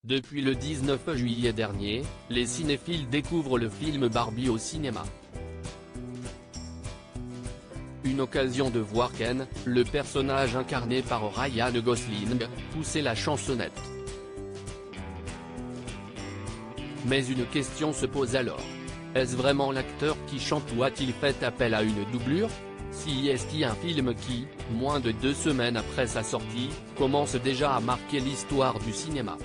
Depuis le 19 juillet dernier, les cinéphiles découvrent le film Barbie au cinéma. Une occasion de voir Ken, le personnage incarné par Ryan Gosling, pousser la chansonnette. Mais une question se pose alors. Est-ce vraiment l'acteur qui chante ou a-t-il fait appel à une doublure? Si est-il un film qui, moins de 2 semaines après sa sortie, commence déjà à marquer l'histoire du cinéma.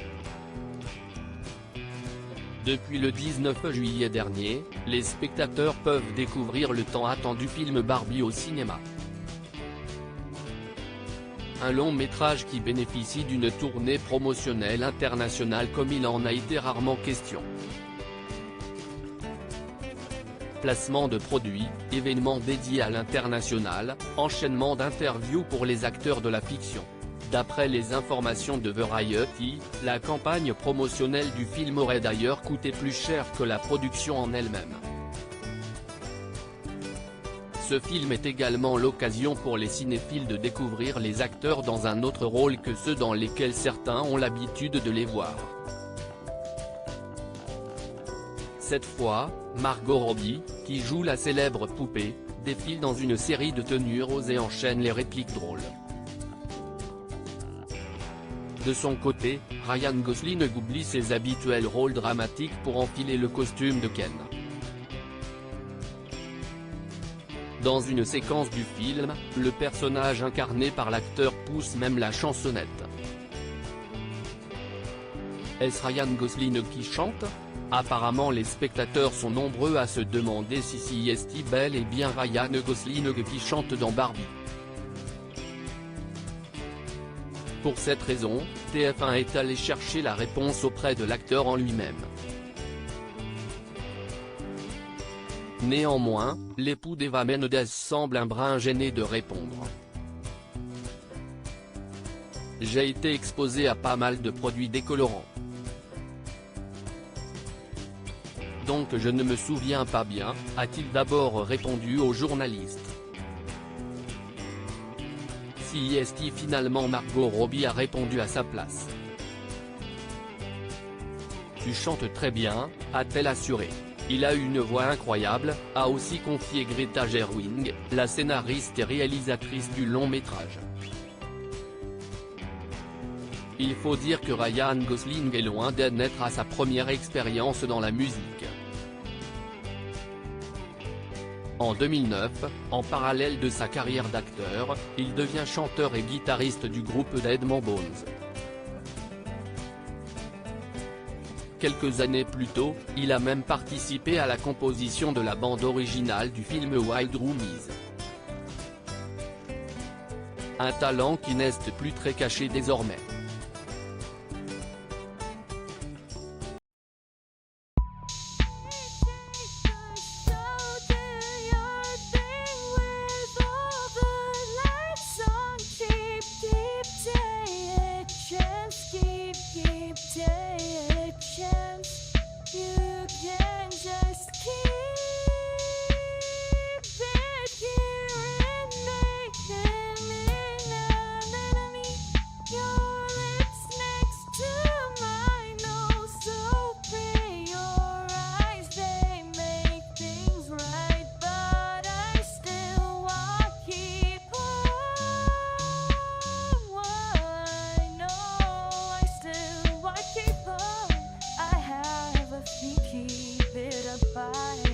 Depuis le 19 juillet dernier, les spectateurs peuvent découvrir le tant attendu film Barbie au cinéma. Un long métrage qui bénéficie d'une tournée promotionnelle internationale comme il en a été rarement question. Placement de produits, événements dédiés à l'international, enchaînement d'interviews pour les acteurs de la fiction. D'après les informations de Variety, la campagne promotionnelle du film aurait d'ailleurs coûté plus cher que la production en elle-même. Ce film est également l'occasion pour les cinéphiles de découvrir les acteurs dans un autre rôle que ceux dans lesquels certains ont l'habitude de les voir. Cette fois, Margot Robbie, qui joue la célèbre poupée, défile dans une série de tenues roses et enchaîne les répliques drôles. De son côté, Ryan Gosling oublie ses habituels rôles dramatiques pour enfiler le costume de Ken. Dans une séquence du film, le personnage incarné par l'acteur pousse même la chansonnette. Est-ce Ryan Gosling qui chante? Apparemment les spectateurs sont nombreux à se demander si c'est bel et bien Ryan Gosling qui chante dans Barbie. Pour cette raison, TF1 est allé chercher la réponse auprès de l'acteur en lui-même. Néanmoins, l'époux d'Eva Mendes semble un brin gêné de répondre. J'ai été exposé à pas mal de produits décolorants. Donc je ne me souviens pas bien, a-t-il d'abord répondu aux journalistes. Si est finalement Margot Robbie a répondu à sa place. Tu chantes très bien, a-t-elle assuré. Il a une voix incroyable, a aussi confié Greta Gerwig, la scénariste et réalisatrice du long métrage. Il faut dire que Ryan Gosling est loin d'en être à sa première expérience dans la musique. En 2009, en parallèle de sa carrière d'acteur, il devient chanteur et guitariste du groupe Dead Man Bones. Quelques années plus tôt, il a même participé à la composition de la bande originale du film Wild Roomies. Un talent qui n'est plus très caché désormais. Keep it up.